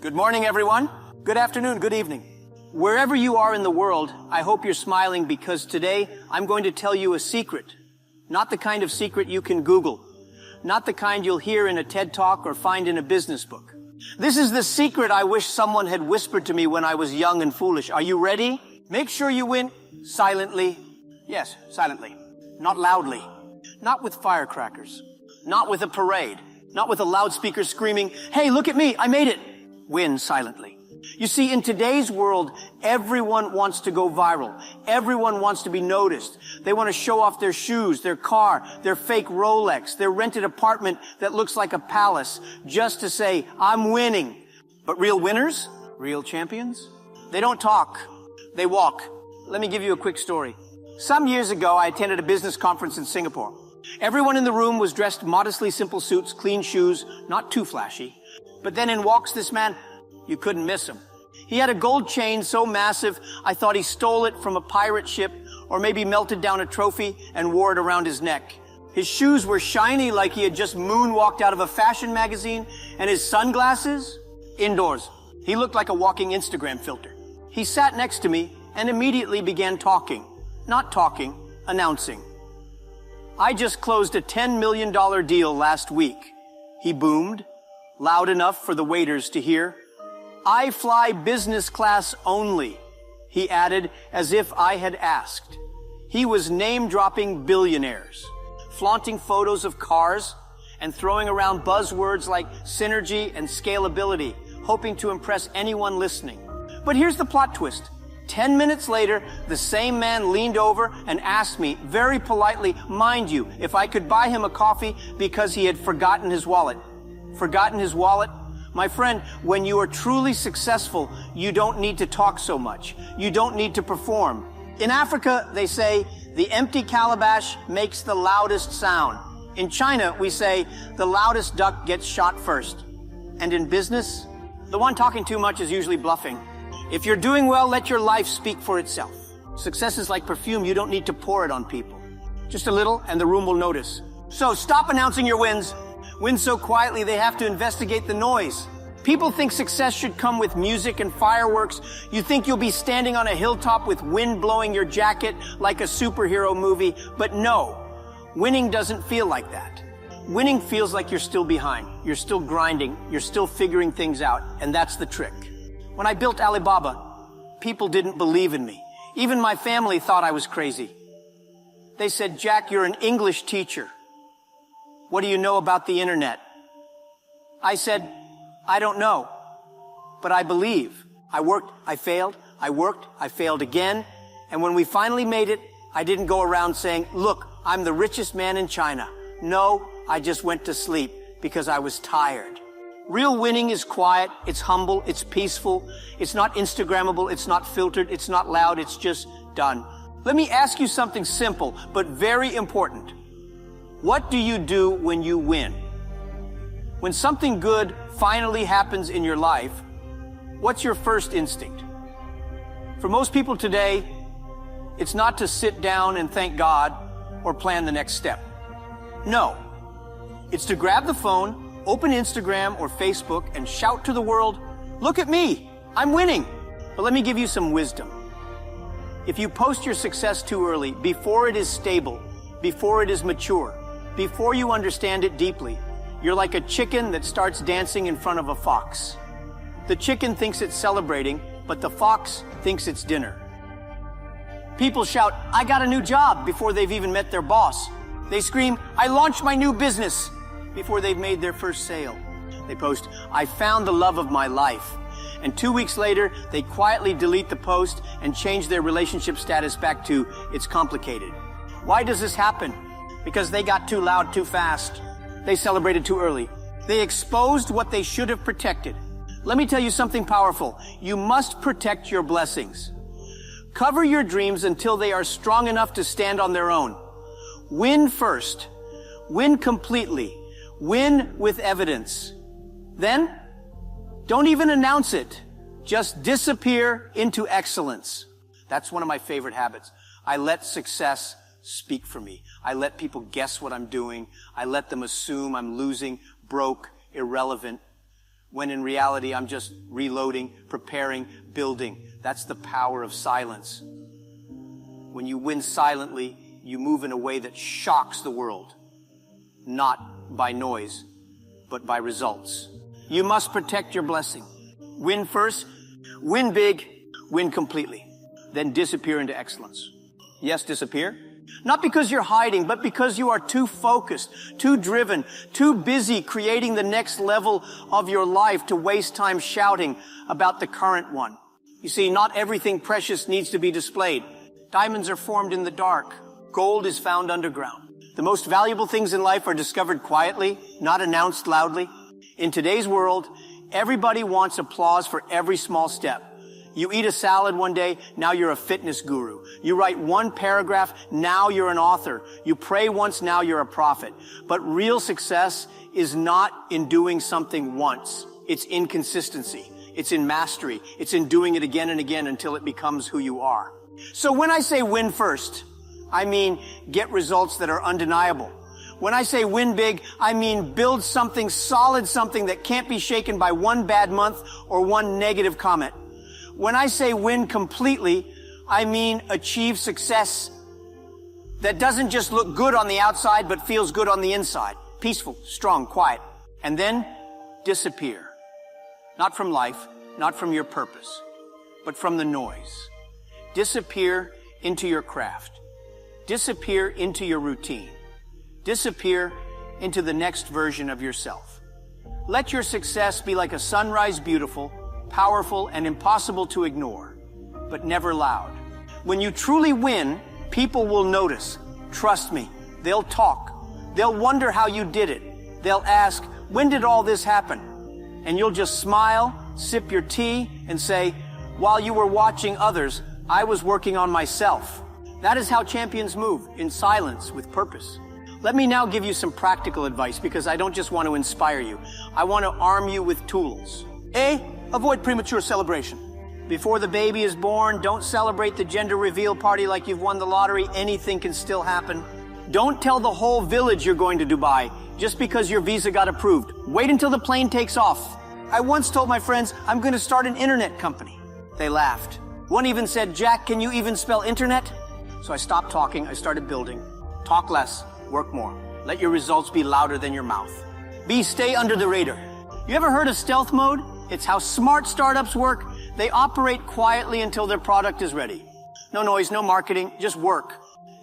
Good morning, everyone. Good afternoon, good evening. Wherever you are in the world, I hope you're smiling because today I'm going to tell you a secret. Not the kind of secret you can Google. Not the kind you'll hear in a TED Talk or find in a business book. This is the secret I wish someone had whispered to me when I was young and foolish. Are you ready? Make sure you win silently. Yes, silently. Not loudly. Not with firecrackers. Not with a parade. Not with a loudspeaker screaming, "Hey, look at me, I made it." Win silently. You see, in today's world, everyone wants to go viral. Everyone wants to be noticed. They want to show off their shoes, their car, their fake Rolex, their rented apartment that looks like a palace, just to say, "I'm winning." But real winners, real champions, they don't talk, they walk. Let me give you a quick story. Some years ago, I attended a business conference in Singapore. Everyone in the room was dressed modestly simple suits, clean shoes, not too flashy. But then in walks this man. You couldn't miss him. He had a gold chain so massive, I thought he stole it from a pirate ship or maybe melted down a trophy and wore it around his neck. His shoes were shiny like he had just moonwalked out of a fashion magazine, and his sunglasses, indoors. He looked like a walking Instagram filter. He sat next to me and immediately began talking. Not talking, announcing. "I just closed a $10 million deal last week." He boomed, loud enough for the waiters to hear. "I fly business class only," he added as if I had asked. He was name-dropping billionaires, flaunting photos of cars and throwing around buzzwords like synergy and scalability, hoping to impress anyone listening. But here's the plot twist. 10 minutes later, the same man leaned over and asked me, very politely, mind you, if I could buy him a coffee because he had forgotten his wallet. Forgotten his wallet? My friend, when you are truly successful, you don't need to talk so much. You don't need to perform. In Africa, they say, the empty calabash makes the loudest sound. In China, we say, the loudest duck gets shot first. And in business, the one talking too much is usually bluffing. If you're doing well, let your life speak for itself. Success is like perfume. You don't need to pour it on people. Just a little, and the room will notice. So stop announcing your wins. Win so quietly they have to investigate the noise. People think success should come with music and fireworks. You think you'll be standing on a hilltop with wind blowing your jacket like a superhero movie. But no, winning doesn't feel like that. Winning feels like you're still behind. You're still grinding. You're still figuring things out. And that's the trick. When I built Alibaba, people didn't believe in me. Even my family thought I was crazy. They said, "Jack, you're an English teacher. What do you know about the internet?" I said, "I don't know, but I believe." I worked, I failed, I worked, I failed again. And when we finally made it, I didn't go around saying, "Look, I'm the richest man in China." No, I just went to sleep because I was tired. Real winning is quiet, it's humble, it's peaceful, it's not Instagrammable, it's not filtered, it's not loud, it's just done. Let me ask you something simple, but very important. What do you do when you win? When something good finally happens in your life, what's your first instinct? For most people today, it's not to sit down and thank God or plan the next step. No, it's to grab the phone, open Instagram or Facebook and shout to the world, "Look at me, I'm winning." But let me give you some wisdom. If you post your success too early, before it is stable, before it is mature, before you understand it deeply, you're like a chicken that starts dancing in front of a fox. The chicken thinks it's celebrating, but the fox thinks it's dinner. People shout, "I got a new job," before they've even met their boss. They scream, "I launched my new business," before they've made their first sale. They post, "I found the love of my life." And 2 weeks later, they quietly delete the post and change their relationship status back to, "It's complicated." Why does this happen? Because they got too loud too fast. They celebrated too early. They exposed what they should have protected. Let me tell you something powerful. You must protect your blessings. Cover your dreams until they are strong enough to stand on their own. Win first. Win completely. Win with evidence. Then, don't even announce it. Just disappear into excellence. That's one of my favorite habits. I let success speak for me. I let people guess what I'm doing. I let them assume I'm losing, broke, irrelevant. when in reality I'm just reloading, preparing, building. That's the power of silence. When you win silently, you move in a way that shocks the world, not by noise, but by results. You must protect your blessing. Win first, win big, win completely, then disappear into excellence. Yes, disappear. Not because you're hiding, but because you are too focused, too driven, too busy creating the next level of your life to waste time shouting about the current one. You see, not everything precious needs to be displayed. Diamonds are formed in the dark. Gold is found underground. The most valuable things in life are discovered quietly, not announced loudly. In today's world, everybody wants applause for every small step. You eat a salad one day, now you're a fitness guru. You write one paragraph, now you're an author. You pray once, now you're a prophet. But real success is not in doing something once. It's in consistency. It's in mastery. It's in doing it again and again until it becomes who you are. So when I say win first, I mean get results that are undeniable. When I say win big, I mean build something solid, something that can't be shaken by one bad month or one negative comment. When I say win completely, I mean achieve success that doesn't just look good on the outside, but feels good on the inside. Peaceful, strong, quiet. And then disappear. Not from life, not from your purpose, but from the noise. Disappear into your craft. Disappear into your routine. Disappear into the next version of yourself. Let your success be like a sunrise, beautiful, powerful, and impossible to ignore, but never loud. When you truly win, people will notice. Trust me, they'll talk. They'll wonder how you did it. They'll ask, when did all this happen? And you'll just smile, sip your tea, and say, while you were watching others, I was working on myself. That is how champions move, in silence, with purpose. Let me now give you some practical advice, because I don't just want to inspire you. I want to arm you with tools. A, avoid premature celebration. Before the baby is born, don't celebrate the gender reveal party like you've won the lottery. Anything can still happen. Don't tell the whole village you're going to Dubai just because your visa got approved. Wait until the plane takes off. I once told my friends, I'm going to start an internet company. They laughed. One even said, Jack, can you even spell internet? So I stopped talking, I started building. Talk less, work more. Let your results be louder than your mouth. B, stay under the radar. You ever heard of stealth mode? It's how smart startups work. They operate quietly until their product is ready. No noise, no marketing, just work.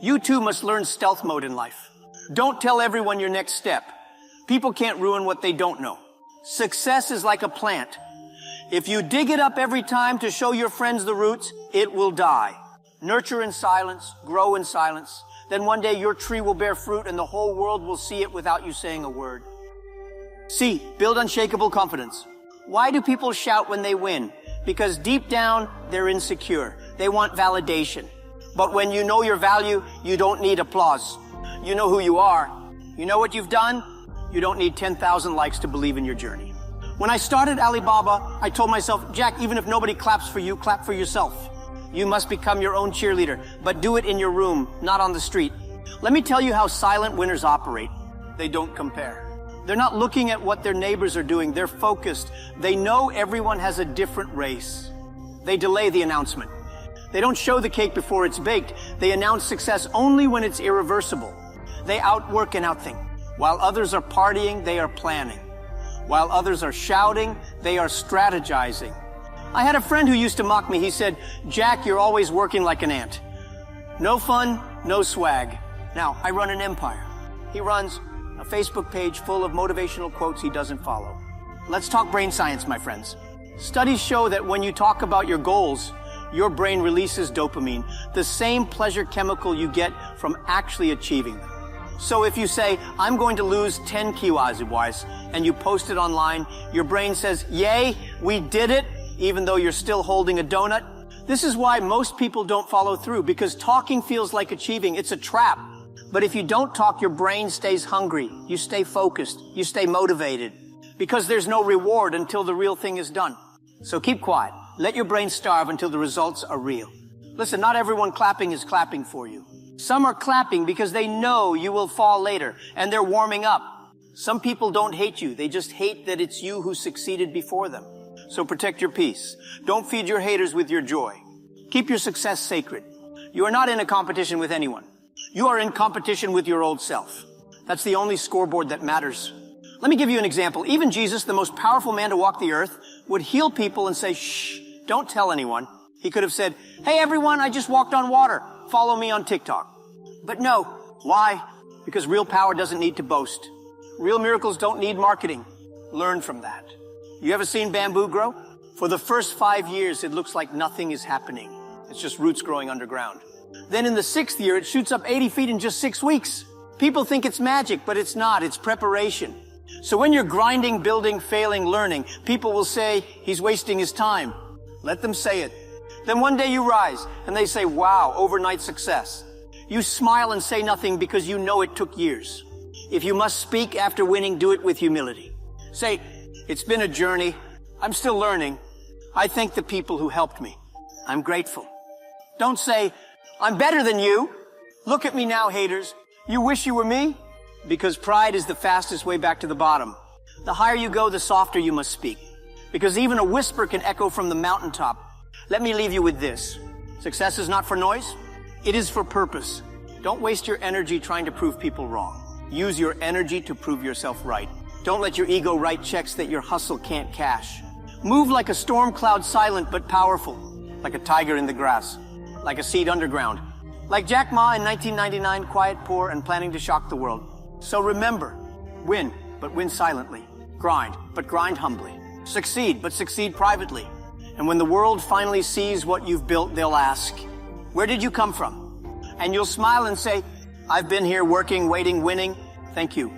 You too must learn stealth mode in life. Don't tell everyone your next step. People can't ruin what they don't know. Success is like a plant. If you dig it up every time to show your friends the roots, it will die. Nurture in silence, grow in silence. Then one day your tree will bear fruit and the whole world will see it without you saying a word. C, build unshakable confidence. Why do people shout when they win? Because deep down, they're insecure. They want validation. But when you know your value, you don't need applause. You know who you are. You know what you've done. You don't need 10,000 likes to believe in your journey. When I started Alibaba, I told myself, Jack, even if nobody claps for you, clap for yourself. You must become your own cheerleader, but do it in your room, not on the street. Let me tell you how silent winners operate. They don't compare. They're not looking at what their neighbors are doing. They're focused. They know everyone has a different race. They delay the announcement. They don't show the cake before it's baked. They announce success only when it's irreversible. They outwork and outthink. While others are partying, they are planning. While others are shouting, they are strategizing. I had a friend who used to mock me. He said, Jack, you're always working like an ant. No fun, no swag. Now, I run an empire. He runs a Facebook page full of motivational quotes he doesn't follow. Let's talk brain science, my friends. Studies show that when you talk about your goals, your brain releases dopamine, the same pleasure chemical you get from actually achieving them. So if you say, I'm going to lose 10 kilos, and you post it online, your brain says, yay, we did it, even though you're still holding a donut. This is why most people don't follow through, because talking feels like achieving. It's a trap. But if you don't talk, your brain stays hungry. You stay focused. You stay motivated. Because there's no reward until the real thing is done. So keep quiet. Let your brain starve until the results are real. Listen, not everyone clapping is clapping for you. Some are clapping because they know you will fall later, and they're warming up. Some people don't hate you. They just hate that it's you who succeeded before them. So protect your peace. Don't feed your haters with your joy. Keep your success sacred. You are not in a competition with anyone. You are in competition with your old self. That's the only scoreboard that matters. Let me give you an example. Even Jesus, the most powerful man to walk the earth, would heal people and say, shh, don't tell anyone. He could have said, hey everyone, I just walked on water. Follow me on TikTok. But no. Why? Because real power doesn't need to boast. Real miracles don't need marketing. Learn from that. You ever seen bamboo grow? For the first 5 years, it looks like nothing is happening. It's just roots growing underground. Then in the 6th year, it shoots up 80 feet in just 6 weeks. People think it's magic, but it's not. It's preparation. So when you're grinding, building, failing, learning, people will say, he's wasting his time. Let them say it. Then one day you rise, and they say, wow, overnight success. You smile and say nothing because you know it took years. If you must speak after winning, do it with humility. Say, it's been a journey. I'm still learning. I thank the people who helped me. I'm grateful. Don't say, I'm better than you. Look at me now, haters. You wish you were me? Because pride is the fastest way back to the bottom. The higher you go, the softer you must speak. Because even a whisper can echo from the mountaintop. Let me leave you with this. Success is not for noise. It is for purpose. Don't waste your energy trying to prove people wrong. Use your energy to prove yourself right. Don't let your ego write checks that your hustle can't cash. Move like a storm cloud, silent but powerful. Like a tiger in the grass. Like a seed underground. Like Jack Ma in 1999, quiet, poor, and planning to shock the world. So remember, win, but win silently. Grind, but grind humbly. Succeed, but succeed privately. And when the world finally sees what you've built, they'll ask, where did you come from? And you'll smile and say, I've been here working, waiting, winning. Thank you.